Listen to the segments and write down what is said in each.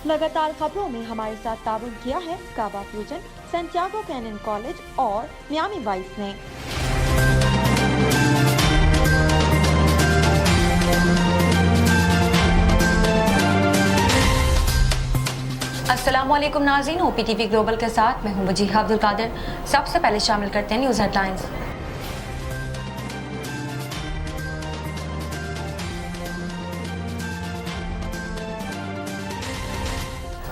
लगातार खबरों में हमारे साथ ताबन किया है काबा फ्यूजन, सैंटियागो कैनन कॉलेज और मियामी वाइस ने। अस्सलामुअलैकुम नाज़रीन, OPTV ग्लोबल के साथ मैं हूं वजीहा अब्दुल कादिर। सबसे पहले शामिल करते हैं न्यूज़ हेडलाइंस।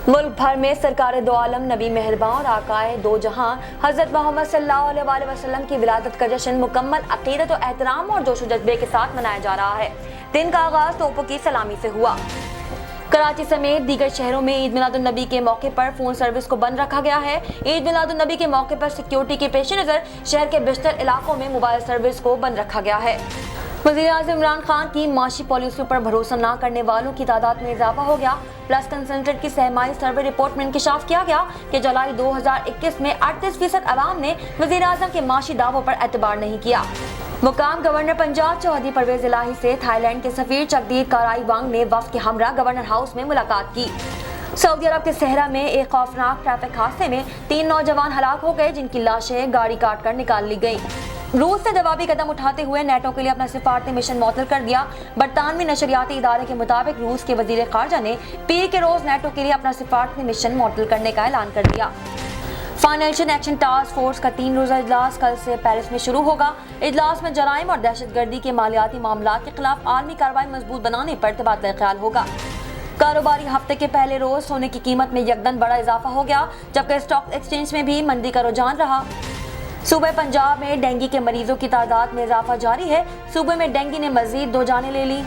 मुल्क भर में सरकार दो आलम नबी मेहरबान और आकाए दो जहां हजरत मोहम्मद सल्लल्लाहु अलैहि वसल्लम की विलादत का जश्न मुकम्मल अकीदत और एहतराम और जोश व जज्बे के साथ मनाया जा रहा है। दिन का आगाज तोपों की सलामी से हुआ। कराची समेत दीगर शहरों में ईद मिलादुन नबी के मौके पर फोन सर्विस को बंद रखा गया है। ईद मिलादुन नबी के मौके पर सिक्योरिटी के पेश नजर शहर के बेशतर इलाकों में मोबाइल सर्विस को बंद रखा गया है। वज़ीर-ए-आज़म इमरान खान की माशी पॉलिसियों पर भरोसा न करने वालों की तादाद में इजाफा हो गया। प्लस कंसल्टेंट की सहमाही सर्वे रिपोर्ट में इंकशाफ किया गया कि जुलाई 2021 में 38% अवाम ने वज़ीर-ए-आज़म के माशी दावों पर एतबार नहीं किया। मुकाम गवर्नर पंजाब चौधरी परवेज इलाही से थाईलैंड के सफीर चकदीर काराईवांग ने वफ्द के हमरा गवर्नर हाउस में मुलाकात की। सऊदी अरब के सहरा में एक खौफनाक ट्रैफिक हादसे में 3 नौजवान हलाक हो गए, जिनकी लाशें गाड़ी काट कर निकाल ली गयी। रूस ने जवाबी कदम उठाते हुए नेटो के लिए अपना सिफारती मिशन मुअत्तल कर दिया। बरतानवी नशरियाती इदारे के मुताबिक रूस के वजीर खारजा ने पीर के रोज नेटो के लिए अपना सिफारती मिशन मुअत्तल करने का ऐलान कर दिया। फाइनेंशियल एक्शन टास्क फोर्स का 3 रोजा इजलास कल से पेरिस में शुरू होगा। इजलास में जराइम और दहशतगर्दी के मालियाती मामला के खिलाफ आलमी कार्रवाई मजबूत बनाने पर तबादला ख्याल होगा। कारोबारी हफ्ते के पहले रोज सोने की कीमत में यकदम बड़ा इजाफा हो गया, जबकि स्टॉक एक्सचेंज में भी मंदी का रुझान रहा। सूबे पंजाब में डेंगू के मरीजों की तादाद में इजाफा जारी है। सूबे में डेंगू ने मजीद 2 जानें ले ली।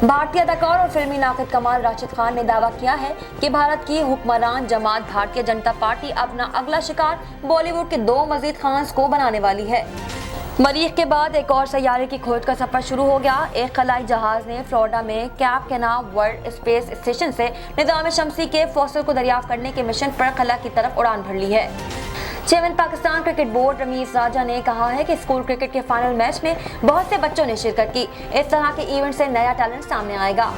भारतीय अदाकार और फिल्मी नाकिद कमाल राशिद खान ने दावा किया है कि भारत की हुक्मरान जमात भारतीय जनता पार्टी अपना अगला शिकार बॉलीवुड के 2 मजीद खान्स को बनाने वाली है। मरीख के बाद एक और सैयारे की खोज का सफर शुरू हो गया। एक खलाई जहाज ने फ्लोरिडा में कैप कैनाव वर्ल्ड स्पेस स्टेशन से निज़ाम शमसी के फॉसिल को दरियाफ्त करने के मिशन पर खला की तरफ उड़ान भर ली है। Chairman Pakistan cricket board Ramiz Raja ने कहा है कि स्कूल क्रिकेट के फाइनल मैच में बहुत से बच्चों ने शिरकत की। इस तरह के इवेंट से नया टैलेंट सामने आएगा।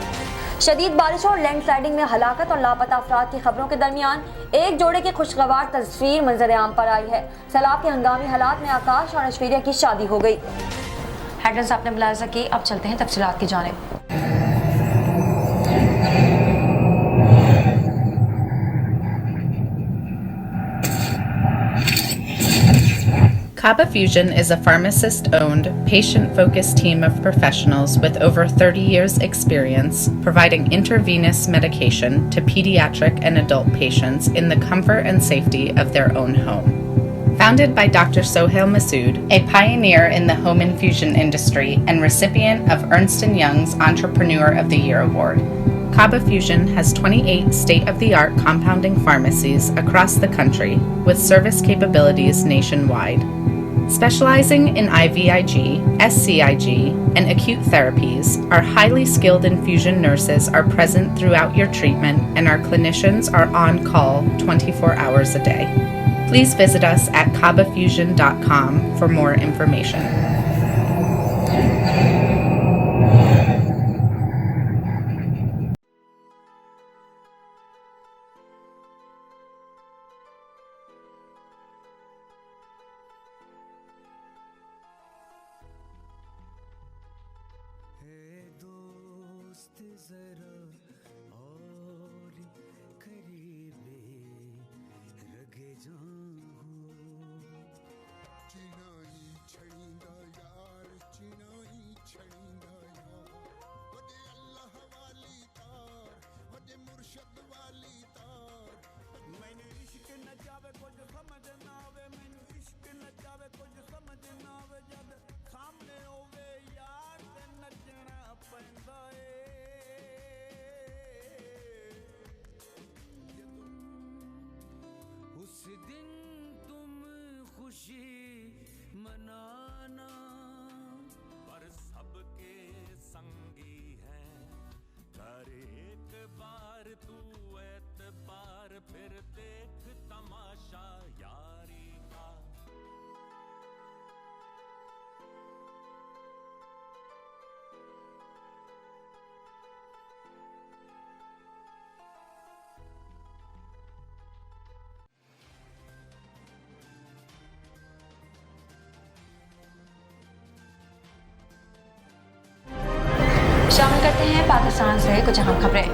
शदीद बारिश और लैंडस्लाइडिंग में हलाकत और लापता अफराद की खबरों के दरमियान एक जोड़े की खुशगवार तस्वीर मंजर-ए-आम पर आई है। सैलाब के हंगामी हालात में आकाश और ऐश्वर्या की शादी हो गई। हेडलाइंस आपने मुलाहिजा की, अब चलते हैं तफसीलात की जानिब। Kaba Fusion is a pharmacist-owned, patient-focused team of professionals with over 30 years' experience providing intravenous medication to pediatric and adult patients in the comfort and safety of their own home. Founded by Dr. Sohail Masood, a pioneer in the home infusion industry and recipient of Ernst & Young's Entrepreneur of the Year Award, Kaba Fusion has 28 state-of-the-art compounding pharmacies across the country with service capabilities nationwide. Specializing in IVIG, SCIG, and acute therapies, our highly skilled infusion nurses are present throughout your treatment and our clinicians are on call 24 hours a day. Please visit us at kabafusion.com for more information. शामिल करते हैं पाकिस्तान से कुछ अहम खबरें।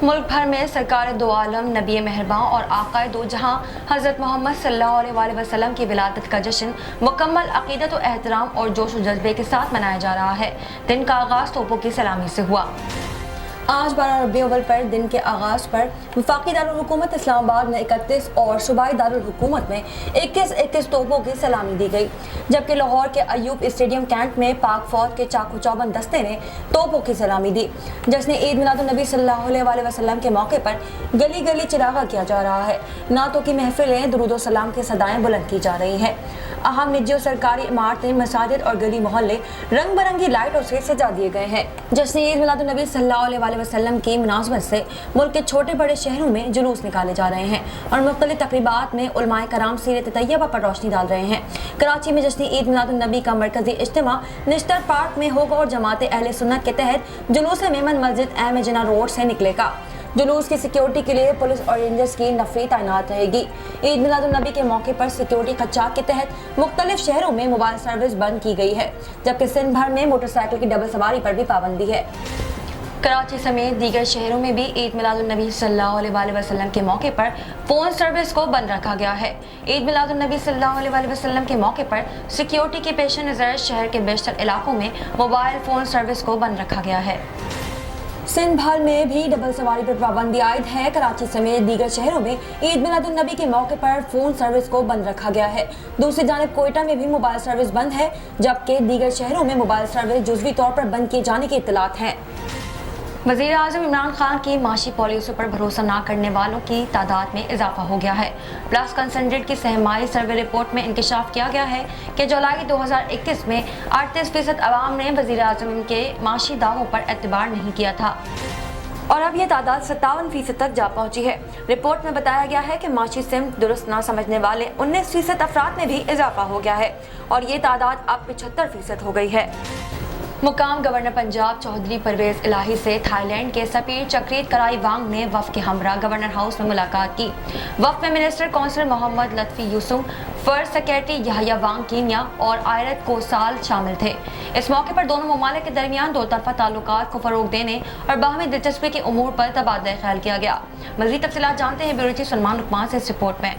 मुल्क भर में सरकार दो आलम नबी मेहरबां और आकाए दो जहां हज़रत मोहम्मद सल्लल्लाहु अलैहि वसल्लम की विलादत का जश्न मुकम्मल अकीदत और एहतराम और जोश और जज्बे के साथ मनाया जा रहा है। दिन का आगाज़ तोपों की सलामी से हुआ। आज 12 रबीउल अव्वल पर दिन के आगाज़ पर वफाकी दारुल हुकूमत इस्लामाबाद में 31 और सूबाई दारुल हुकूमत में 21 तोपों की सलामी दी गई, जबकि लाहौर के अयूब स्टेडियम कैंट में पाक फौज के चाकू चौबंद दस्ते ने तोपों की सलामी दी। जश्न ईद मिलादुन्नबी सल्लल्लाहु अलैहि वसल्लम के मौके पर गली गली चिरागा किया जा रहा है। नातों की महफिलें, दुरूद व सलाम की सदाएं बुलंद की जा रही हैं। अहम निजी और सरकारी इमारतें, मसाजिद और गली मोहल्ले रंग बिरंगी लाइटों से सजा दिए गए हैं। जश्न ईद मिलादुन्नबी सल्लल्लाहु अलैहि वसल्लम की मुनासबत से मुल्क के छोटे बड़े शहरों में जुलूस निकाले जा रहे हैं और मुख्तलिफ तकरीबात में उलमाए कराम सीरत तैयबा पर रोशनी डाल रहे हैं। कराची में जश्न ईद मिलादुन्नबी का मरकजी इज्तिमा निश्तर पार्क में होगा और जमात अहले सुन्नत के तहत जुलूस मेमन मस्जिद अहम जिना रोड से निकलेगा। जुलूस की सिक्योरिटी के लिए पुलिस और रेंजर्स की नफरी तैनात रहेगी। ईद मिलादुन्नबी के मौके पर सिक्योरिटी खदशात के तहत मुख्तलिफ शहरों में मोबाइल सर्विस बंद की गई है, जबकि सिंध भर में मोटरसाइकिल की डबल सवारी पर भी पाबंदी है। कराची समेत दीगर शहरों में भी ईद मिलादुन्नबी सल्लल्लाहु अलैहि वसल्लम के मौके पर फ़ोन सर्विस को बंद रखा गया है। ईद मिलादुन्नबी सल्लल्लाहु अलैहि वसल्लम के मौके पर सिक्योरिटी के पेश नज़र शहर के बेशतर इलाकों में मोबाइल फ़ोन सर्विस को बंद रखा गया है। सिंध भर में भी डबल सवारी पर पाबंदी आयद है। कराची समेत दीगर शहरों में ईद मिलादुन्नबी के मौके पर फ़ोन सर्विस को बंद रखा गया है। दूसरी जानिब कोयटा में भी मोबाइल सर्विस बंद है, जबकि दीगर शहरों में मोबाइल सर्विस जुज़वी तौर पर बंद किए जाने की इत्तलात हैं। वज़ीर आज़म इमरान खान की माशी पॉलिसी पर भरोसा न करने वालों की तादाद में इजाफा हो गया है। प्लस कंसल्टेंट की सहमाही सर्वे रिपोर्ट में इंकशाफ किया गया है कि जुलाई 2021 में 38% अवाम ने वज़ीर आज़म के माशी दावों पर एतबार नहीं किया था और अब यह तादाद 57% तक जा पहुंची है। रिपोर्ट में बताया गया है कि माशी सिमत दुरुस्त न समझने वाले 19% अफराद में भी इजाफा हो गया है और ये तादाद अब 75% हो गई है। मुकाम गवर्नर पंजाब चौधरी परवेज इलाही से थाईलैंड के सफीर चक्रीत कराई वांग ने वफ़द के हमरा गवर्नर हाउस में मुलाकात की। वफ़द में minister counsel Mohammad Lutfi Yousuf, first secretary Yahya Wang Kenya और आयरत कोसाल शामिल थे। इस मौके पर दोनों ममालिक के दरमियान दो तरफा ताल्लुकात को फ़रोग देने और बाहमी दिलचस्पी के उमूर पर तबादला ख्याल किया गया। मज़ीद तफसीलात जानते हैं ब्यूरो चीफ सलमान लुकमान से इस रिपोर्ट में।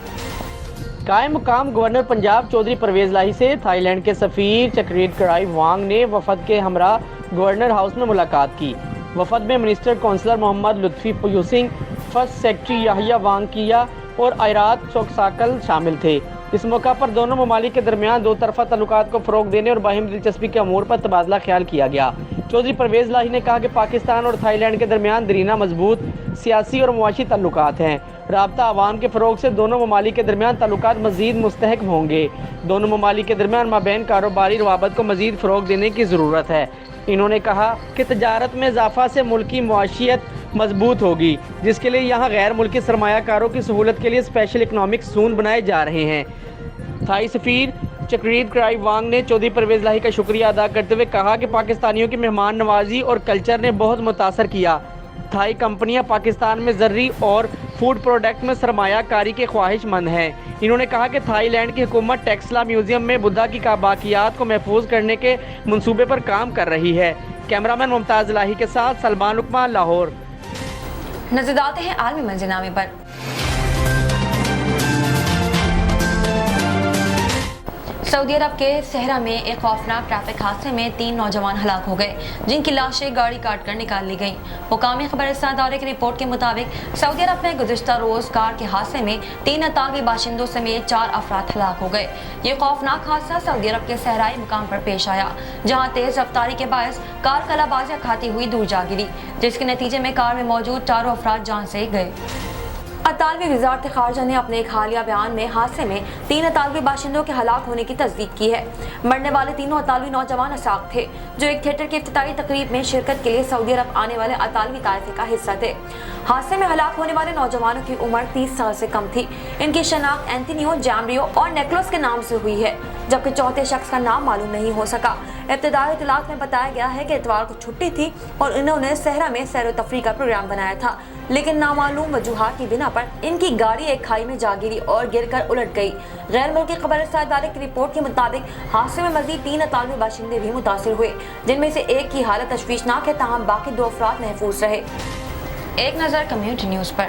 कायम मुकाम गवर्नर पंजाब चौधरी परवेज लाही से थाईलैंड के सफीर चक्रीत कराई वांग ने वफद के हमरा गवर्नर हाउस में मुलाकात की। वफद में मिनिस्टर कौंसलर मोहम्मद लुत्फी यूसिंग, फर्स्ट सेक्रेटरी याहिया वांग किया और आयरात चौकसाकल शामिल थे। इस मौका पर दोनों ममालिक के दरमियान दो तरफा ताल्लुकात को फ़रोग देने और बाहिम दिलचस्पी के अमूर पर तबादला ख्याल किया गया। चौधरी परवेज लाही ने कहा कि पाकिस्तान और थाईलैंड के दरमियान दरीना मजबूत सियासी और मुआशी ताल्लुकात हैं। राब्ता आवाम के फ़रोग से दोनों ममालिक के दरमियान ताल्लुकात मज़ीद मुस्तहकम होंगे। दोनों ममालिक के दरमियान माबैन कारोबारी रवाबत को मज़ीद फ़रोग देने की ज़रूरत है। इन्होंने कहा कि तजारत में इजाफा से मुल्की मुआशियत मजबूत होगी, जिसके लिए यहाँ गैर मुल्की सरमायाकारों की सहूलत के लिए स्पेशल इकनॉमिक जोन बनाए जा रहे हैं। थाई सफीर चक्रीत कराई वांग ने चौधरी परवेज लाही का शुक्रिया अदा करते हुए कहा कि पाकिस्तानियों की मेहमान नवाजी और कल्चर ने बहुत मुतासर किया। थाई कंपनियां पाकिस्तान में ज़र्री और फूड प्रोडक्ट में सरमायाकारी के ख्वाहिशमंद हैं। इन्होंने कहा कि थाईलैंड की हुकूमत टेक्सला म्यूजियम में बुद्धा की बाकियात को महफूज करने के मंसूबे पर काम कर रही है। कैमरामैन मुमताज़ इलाही के साथ सलमान लुकमान, लाहौर। नजर डालते हैं आलमी मंजरनामे पर। सऊदी अरब के सहरा में एक खौफनाक ट्रैफिक हादसे में 3 नौजवान हलाक हो गए, जिनकी लाशें गाड़ी काट कर निकाल ली गईं। मुकामी खबरस्तान इदारे की रिपोर्ट के मुताबिक सऊदी अरब में गुज़िश्ता रोज़ कार के हादसे में 3 अतावी बाशिंदों समेत 4 अफराद हलाक हो गए। ये खौफनाक हादसा सऊदी अरब के सहराई मुकाम पर पेश आया, जहाँ तेज रफ्तारी के बायस कार कलाबाजियाँ खाती हुई दूर जा गिरी, जिसके नतीजे में कार में मौजूद 4 अफराद जान से गए। अतालवी वज़ारत ख़ारजा ने अपने एक हालिया बयान में हादसे में 3 अतालवी बाशिंदों के हलाक होने की तस्दीक की है। मरने वाले तीनों अतालवी नौजवान असाक थे, जो एक थिएटर की इफ्तिताई तकरीब में शिरकत के लिए सऊदी अरब आने वाले अतालवी ताइफे का हिस्सा थे। हादसे में हलाक होने वाले नौजवानों की उम्र 30 साल से कम थी। इनकी शनाख्त एंथनियो, जैमरियो और नेक्लोस के नाम से हुई है, जबकि चौथे शख्स का नाम मालूम नहीं हो सका। इब्तिदाई इतलात में बताया गया है कि इतवार को छुट्टी थी और इन्होंने सहरा में सैर व तफरीह का प्रोग्राम बनाया था, लेकिन नामालूम वजूहात की बिना पर इनकी गाड़ी एक खाई में जा गिरी और गिरकर उलट गई। गैर मुल्की खबर इदारे की रिपोर्ट के मुताबिक हादसे में मजीद 3 इतालवी बाशिंदे भी मुतासिर हुए, जिनमें से एक की हालत तशवीशनाक है, ताहम बाकी 2 अफराद महफूज रहे। एक नज़र कम्युनिटी न्यूज़ पर।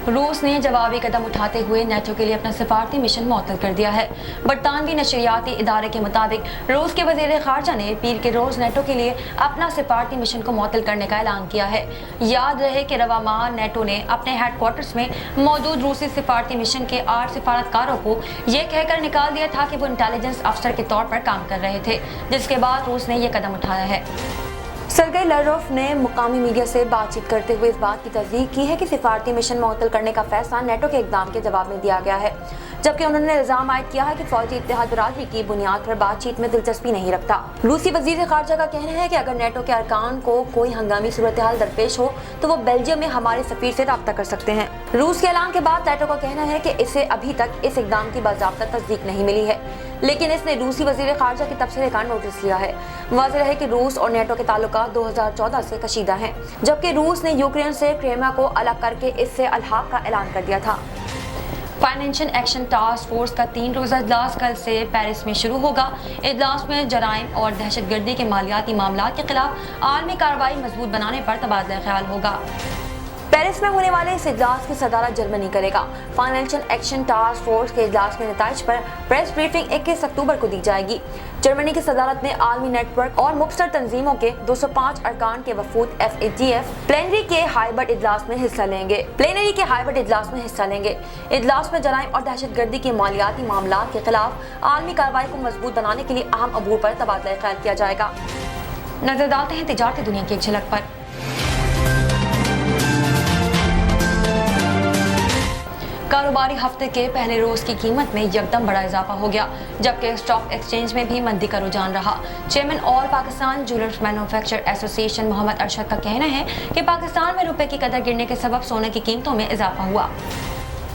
रूस ने जवाबी कदम उठाते हुए नेटो के लिए अपना सिफारती मिशन मुअत्तल कर दिया है। बरतानवी नशरियाती इदारे के मुताबिक रूस के वज़ीर ख़ारजा ने पीर के रोज़ नेटो के लिए अपना सिफारती मिशन को मुअत्तल करने का ऐलान किया है। याद रहे कि रवा माह नेटो ने अपने हेडक्वार्टर्स में मौजूद रूसी सिफारती मिशन के 8 सिफारतकारों को यह कहकर निकाल दिया था कि वो इंटेलिजेंस अफसर के तौर पर काम कर रहे थे, जिसके बाद रूस ने यह कदम उठाया है। सरगेई लाव्रोव ने मुकामी मीडिया से बातचीत करते हुए इस बात की तस्दीक की है कि सिफारती मिशन मुअत्तल करने का फैसला नेटो के इक़दाम के जवाब में दिया गया है, जबकि उन्होंने इल्ज़ाम आयद किया है कि फौजी इत्तेहाद बरादरी की बुनियाद पर बातचीत में दिलचस्पी नहीं रखता। रूसी वज़ीर ख़ारजा का कहना है कि अगर नेटो के अरकान को कोई हंगामी सूरत हाल दरपेश हो तो वो बेल्जियम में हमारे सफ़ीर से रब्ता कर सकते हैं। रूस के ऐलान के बाद नेटो का कहना है कि इसे अभी तक इस इक़दाम की बाज़ाब्ता तस्दीक नहीं मिली है, लेकिन इसने रूसी वज़ीर ख़ारजा की तबसरे का नोटिस लिया है। वाज़ेह है कि रूस और नेटो के ताल्लुकात 2014 से कशीदा हैं, जबकि रूस ने यूक्रेन से क्रीमिया को अलग करके इससे अलहाक का ऐलान कर दिया था। फाइनेंशियल एक्शन टास्क फोर्स का 3 रोज़ा इजलास कल से पेरिस में शुरू होगा। इजलास में जराइम और दहशतगर्दी के मालियाती मामलात के खिलाफ आलमी कार्रवाई मजबूत बनाने पर तबादला ख्याल होगा। पेरिस में होने वाले इस इजलास की सदारत जर्मनी करेगा। फाइनेंशियल एक्शन टास्क फोर्स के इजलास के नताइज पर प्रेस ब्रीफिंग 21 अक्टूबर को दी जाएगी। जर्मनी की सदारत में आलमी नेटवर्क और मुख्तलिफ तंजीमों के 205 अरकान के वफूद FATF प्लेनरी के हाइब्रिड इजलास में हिस्सा लेंगे। इजलास में जराइम और दहशतगर्दी के मालियाती मामलात के खिलाफ आलमी कार्रवाई को मजबूत बनाने के लिए अहम अबूर पर तबादला ख्याल किया जाएगा। नजर डालते हैं तिजारती दुनिया की एक झलक पर। कारोबारी हफ्ते के पहले रोज की कीमत में यकदम बड़ा इजाफा हो गया, जबकि स्टॉक एक्सचेंज में भी मंदी का रुझान रहा। Chairman all Pakistan jewellers manufacture association Mohammad Arshad का कहना है कि पाकिस्तान में रुपए की कदर गिरने के सबब सोने की कीमतों में इजाफा हुआ।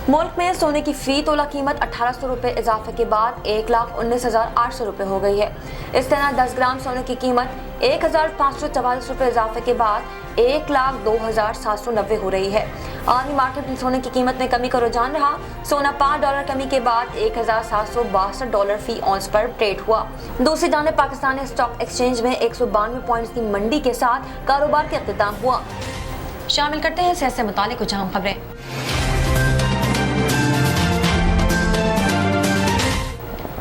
मुल्क में सोने की फी तोला कीमत 1800 रुपये इजाफे के बाद 1,19,800 रुपये हो गई है। इस तरह 10 ग्राम सोने की कीमत 1,544 रुपये इजाफे के बाद 1,02,790 हो रही है। आलमी मार्केट में सोने की कीमत में कमी का रुझान रहा। सोना $5 कमी के बाद $1,762 फी औंस पर ट्रेड हुआ। दूसरी जानिब पाकिस्तानी स्टॉक एक्सचेंज में 192 पॉइंट्स की मंडी के साथ कारोबार का इख्तिताम हुआ। शामिल करते हैं सेहत से मुतालिक कुछ अहम खबरें।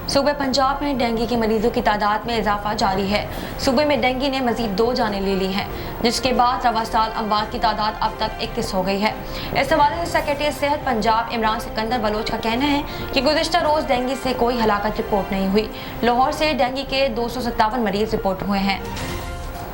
सूबे पंजाब में डेंगू के मरीजों की तादाद में इजाफा जारी है। सूबे में डेंगू ने मजीद 2 जानें ले ली हैं, जिसके बाद रवा साल अमवात की तादाद अब तक 21 हो गई है। इस हवाले से सेक्रेटरी सेहत पंजाब इमरान सिकंदर बलोच का कहना है कि गुज़िश्ता रोज डेंगू से कोई हलाकत रिपोर्ट नहीं हुई। लाहौर से डेंगू के 257 मरीज रिपोर्ट हुए हैं।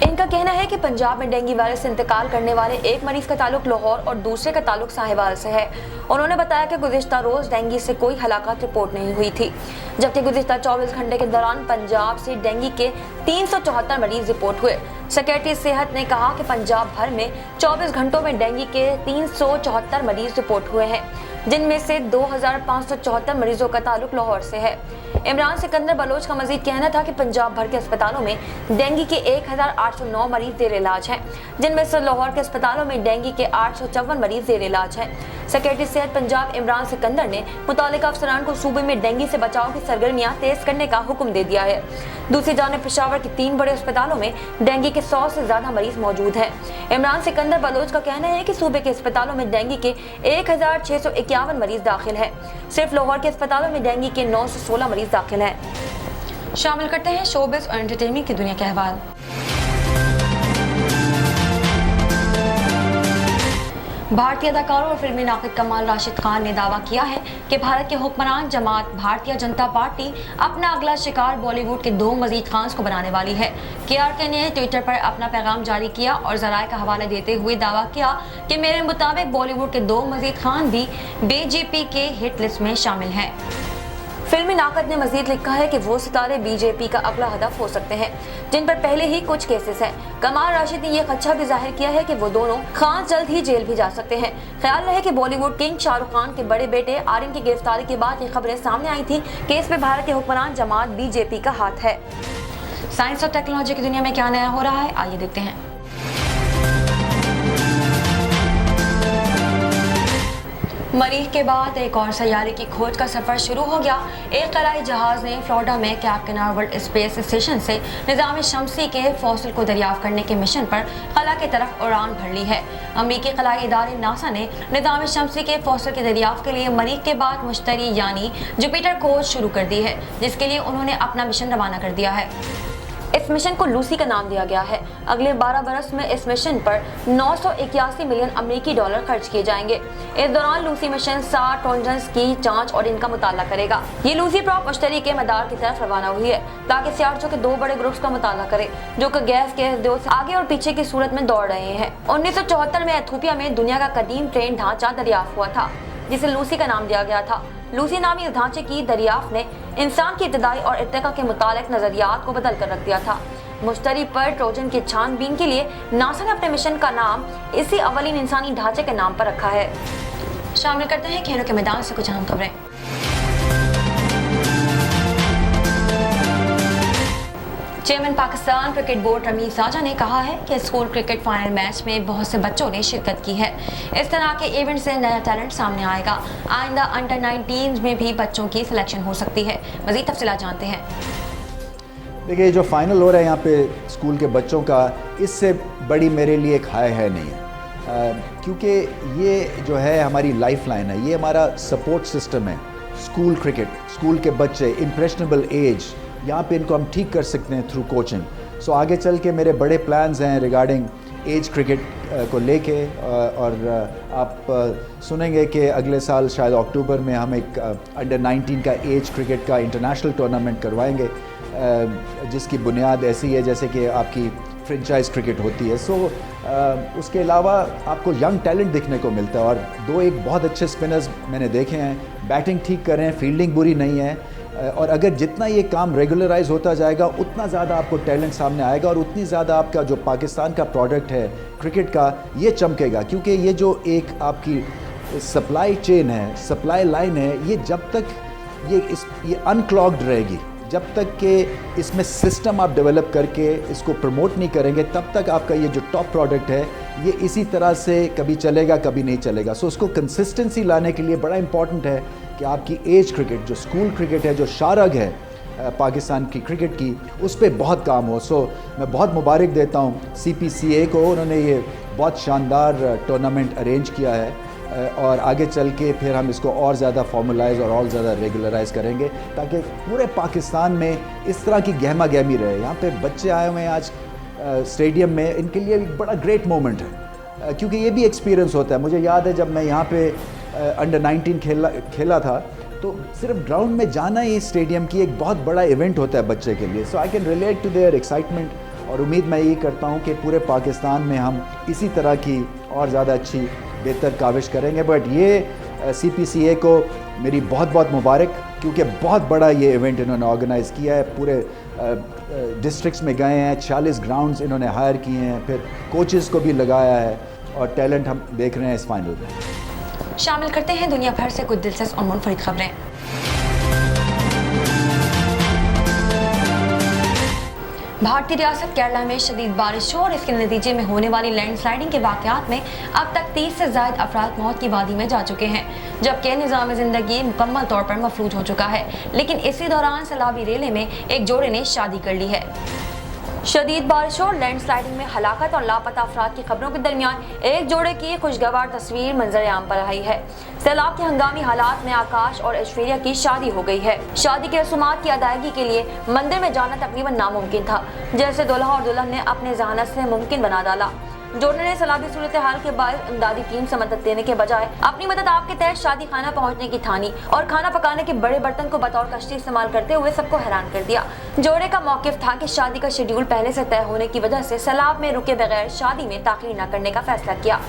इनका कहना है कि पंजाब में डेंगू वायरस से इंतकाल करने वाले एक मरीज का ताल्लुक लाहौर और दूसरे का ताल्लुक साहिवाल से है। उन्होंने बताया कि गुज़िश्ता रोज डेंगू से कोई हलाकत रिपोर्ट नहीं हुई थी, जबकि गुज़िश्ता 24 घंटे के दौरान पंजाब से डेंगू के 374 मरीज रिपोर्ट हुए। सेक्रेटरी सेहत ने कहा कि पंजाब भर में 24 घंटों में डेंगू के 374 मरीज रिपोर्ट हुए हैं, जिनमें से 2,574 मरीजों का ताल्लुक लाहौर से है। इमरान सिकंदर बलोच का मजीद कहना था कि पंजाब भर के अस्पतालों में डेंगू के 1,809 मरीज जेर इलाज हैं, जिनमें से लाहौर के अस्पतालों में डेंगू के 854 मरीज जेर इलाज हैं। सेक्रेटरी सेहत पंजाब इमरान सिकंदर ने मुतालिका अफसरान को सूबे में डेंगू से बचाव की सरगर्मियां तेज करने का हुक्म दे दिया है। दूसरी जानिब पेशावर के 3 बड़े अस्पतालों में डेंगू के 100 से ज्यादा मरीज मौजूद हैं। इमरान सिकंदर बलोच का कहना है कि सूबे के अस्पतालों में डेंगू के 1,651 मरीज दाखिल हैं। सिर्फ लाहौर के अस्पतालों में डेंगू के 916 मरीज दाखिल हैं। शामिल करते हैं शोबिज़ और एंटरटेनमेंट की दुनिया के अहवाल। भारतीय अदाकारों और फिल्मी नाक़िद कमाल राशिद खान ने दावा किया है कि भारत के हुक्मरान जमात भारतीय जनता पार्टी अपना अगला शिकार बॉलीवुड के 2 मजीद खान्स को बनाने वाली है। KRK ने ट्विटर पर अपना पैगाम जारी किया और ज़राए का हवाला देते हुए दावा किया कि मेरे मुताबिक बॉलीवुड के 2 मजीद खान भी BJP के हिट लिस्ट में शामिल हैं। फिल्मी नाकद ने मजीद लिखा है कि वो सितारे बीजेपी का अगला हदफ हो सकते हैं, जिन पर पहले ही कुछ केसेस हैं। कमाल राशिद ने यह खदशा भी जाहिर किया है कि वो दोनों खान जल्द ही जेल भी जा सकते हैं। ख्याल रहे कि बॉलीवुड किंग शाहरुख खान के बड़े बेटे आर्यन की गिरफ्तारी के बाद ये खबरें सामने आई थी कि इसमें भारत के हुक्मरान जमात बीजेपी का हाथ है। साइंस और टेक्नोलॉजी की दुनिया में क्या नया हो रहा है, आइए देखते हैं। मरीख के बाद एक और सैयारे की खोज का सफर शुरू हो गया। एक खलाई जहाज ने फ्लोरिडा में कैप कैनावरल स्पेस स्टेशन से निज़ाम शमसी के फॉसिल को दरियाफ्त करने के मिशन पर खला की तरफ उड़ान भर ली है। अमरीकी खलाई इदारे नासा ने निज़ाम शमसी के फॉसिल के दरियाफ्त के लिए मरीख के बाद मुश्तरी यानी जुपिटर खोज शुरू कर दी है, जिसके लिए उन्होंने अपना मिशन रवाना कर दिया है। इस मिशन को लूसी का नाम दिया गया है। अगले 12 बरस में इस मिशन पर 981 मिलियन अमेरिकी डॉलर खर्च किए जाएंगे। इस दौरान लूसी मिशन 60 ट्रोजन्स की जांच और इनका मुताला करेगा। ये लूसी प्रॉप मुश्तरी के मदार की तरफ रवाना हुई है ताकि सियारों के 2 बड़े ग्रुप्स का मुताला करे जो कि गैस के दो से आगे और पीछे की सूरत में दौड़ रहे हैं। 1974 में इथियोपिया में दुनिया का कदीम ट्रेन ढांचा दरियाफ्त हुआ था, जिसे लूसी का नाम दिया गया था। लूसी नामी इस ढांचे की दरियाफ्त ने इंसान की इब्तिदाई और इर्तिका के मुतालिक नजरियात को बदल कर रख दिया था। मुश्तरी पर ट्रोजन की छानबीन के लिए नासा ने अपने मिशन का नाम इसी अवलीन इंसानी ढांचे के नाम पर रखा है। शामिल करते हैं खेलों के मैदान से कुछ अहम खबरें। Chairman Pakistan cricket board Ramiz साजा ने कहा है कि स्कूल क्रिकेट फाइनल मैच में बहुत से बच्चों ने शिरकत की है। इस तरह के इवेंट से नया टैलेंट सामने आएगा। आइंदा अंडर 19 में भी बच्चों की सिलेक्शन हो सकती है। मजीद तफसीलात जानते हैं। देखिए, जो फाइनल हो रहा है यहाँ पे स्कूल के बच्चों का, इससे बड़ी मेरे लिए एक हाय है नहीं है, क्योंकि ये जो है हमारी लाइफ लाइन है, ये हमारा सपोर्ट सिस्टम है। स्कूल क्रिकेट, स्कूल के बच्चे, इम्प्रेशनेबल एज, यहाँ पे इनको हम ठीक कर सकते हैं थ्रू कोचिंग। सो आगे चल के मेरे बड़े प्लान्स हैं रिगार्डिंग एज क्रिकेट को लेके, और आप सुनेंगे कि अगले साल शायद अक्टूबर में हम एक अंडर 19 का एज क्रिकेट का इंटरनेशनल टूर्नामेंट करवाएंगे, जिसकी बुनियाद ऐसी है जैसे कि आपकी फ्रेंचाइज क्रिकेट होती है। सो उसके अलावा आपको यंग टैलेंट देखने को मिलता है, और एक बहुत अच्छे स्पिनर्स मैंने देखे हैं, बैटिंग ठीक कर रहे हैं, फील्डिंग बुरी नहीं है, और अगर जितना ये काम रेगुलराइज होता जाएगा उतना ज़्यादा आपको टैलेंट सामने आएगा, और उतनी ज़्यादा आपका जो पाकिस्तान का प्रोडक्ट है क्रिकेट का, ये चमकेगा। क्योंकि ये जो एक आपकी सप्लाई चेन है, सप्लाई लाइन है, ये जब तक ये अनक्लॉग्ड रहेगी, जब तक कि इसमें सिस्टम आप डेवलप करके इसको प्रमोट नहीं करेंगे, तब तक आपका ये जो टॉप प्रोडक्ट है ये इसी तरह से कभी चलेगा कभी नहीं चलेगा। सो उसको कंसिस्टेंसी लाने के लिए बड़ा इंपॉर्टेंट है कि आपकी एज क्रिकेट, जो स्कूल क्रिकेट है, जो शारग है पाकिस्तान की क्रिकेट की, उस पर बहुत काम हो। सो मैं बहुत मुबारक देता हूँ CPCA को, उन्होंने ये बहुत शानदार टूर्नामेंट अरेंज किया है, और आगे चल के फिर हम इसको और ज़्यादा फॉर्मलाइज और ज़्यादा रेगुलराइज करेंगे ताकि पूरे पाकिस्तान में इस तरह की गहमा गहमी रहे। यहाँ पे बच्चे आए हुए हैं आज स्टेडियम में, इनके लिए एक बड़ा ग्रेट मोमेंट है, क्योंकि ये भी एक्सपीरियंस होता है। मुझे याद है जब मैं यहाँ पे अंडर 19 खेला था, तो सिर्फ ग्राउंड में जाना ही स्टेडियम की एक बहुत बड़ा इवेंट होता है बच्चे के लिए। So I can relate to their excitement, और उम्मीद मैं यही करता हूँ कि पूरे पाकिस्तान में हम इसी तरह की और ज़्यादा अच्छी बेहतर काविश करेंगे। बट ये CPCA को मेरी बहुत बहुत मुबारक, क्योंकि बहुत बड़ा ये इवेंट इन्होंने ऑर्गेनाइज़ किया है। पूरे डिस्ट्रिक्ट्स में गए हैं, 40 ग्राउंड्स इन्होंने हायर किए हैं, फिर कोचेज़ को भी लगाया है, और टैलेंट हम देख रहे हैं इस फाइनल में। शामिल करते हैं दुनिया भर से कुछ दिलचस्प और मुनफरिद खबरें। भारतीय रियासत केरला में शदीद बारिश और इसके नतीजे में होने वाली लैंडस्लाइडिंग के वाकयात में अब तक 30 से ज्यादा अफराद मौत की वादी में जा चुके हैं, जबकि निज़ाम ज़िंदगी मुकम्मल तौर पर मफलूज हो चुका है। लेकिन इसी दौरान सलाबी रेले में एक जोड़े ने शादी कर ली है। शदीद बारिश और लैंडस्लाइडिंग में हलाकत और लापता अफराद की खबरों के दरमियान एक जोड़े की खुशगवार तस्वीर मंजर आम पर आई है। सैलाब के हंगामी हालात में आकाश और ऐश्वर्या की शादी हो गई है। शादी की रसूमात की अदायगी के लिए मंदिर में जाना तकरीबन नामुमकिन था, जैसे दुल्हा और दुल्हन ने अपने जहानत से मुमकिन बना डाला। जोड़े ने सलाबी सूरत हाल के बायस इमदादी टीम से मदद देने के बजाय अपनी मदद आपके तहत शादी खाना पहुंचने की ठानी और खाना पकाने के बड़े बर्तन को बतौर कश्ती इस्तेमाल करते हुए सबको हैरान कर दिया। जोड़े का मौकिफ था कि शादी का शेड्यूल पहले से तय होने की वजह से सैलाब में रुके बगैर शादी में ताखीर न करने का फैसला किया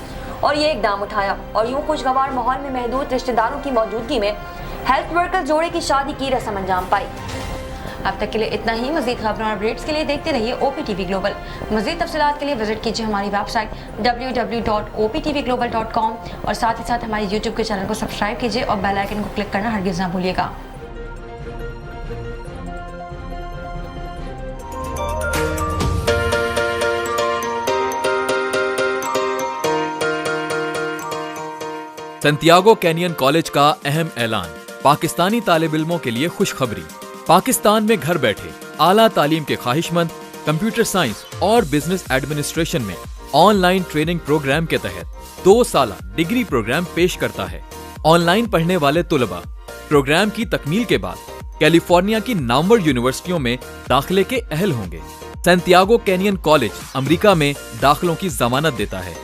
और ये इकदाम उठाया, और यूं खुशगवार माहौल में महदूद रिश्तेदारों की मौजूदगी में हेल्थ वर्कर जोड़े की शादी की रस्म अंजाम पाई। अब तक के लिए इतना ही। मजीद खबरों और अपडेट्स के लिए देखते रहिए OPTV ग्लोबल। मजीद तफसीलात के लिए विजिट कीजिए हमारी वेबसाइट www.optvglobal.com और साथ ही साथ हमारे YouTube के चैनल को सब्सक्राइब कीजिए और बेल आइकन को क्लिक करना हरगिज़ ना भूलिएगा। सैंटियागो कैनियन कॉलेज का अहम ऐलान। पाकिस्तानी तालिब इल्मों के लिए खुशखबरी। पाकिस्तान में घर बैठे आला तालीम के ख्वाहिशमंद कंप्यूटर साइंस और बिजनेस एडमिनिस्ट्रेशन में ऑनलाइन ट्रेनिंग प्रोग्राम के तहत 2 साला डिग्री प्रोग्राम पेश करता है। ऑनलाइन पढ़ने वाले तुलबा प्रोग्राम की तकमील के बाद कैलिफोर्निया की नामवर यूनिवर्सिटियों में दाखिले के अहल होंगे। सैंटियागो कैनियन कॉलेज अमेरिका में दाखिलों की जमानत देता है।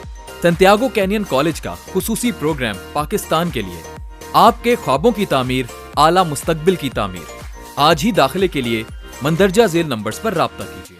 सैंटियागो कैनियन कॉलेज का खुसूसी प्रोग्राम पाकिस्तान के लिए आपके ख्वाबों की तामीर, आला मुस्तकबिल की तामीर। आज ही दाखिले के लिए मंदरजा झेल नंबर्स पर राब्ता कीजिए।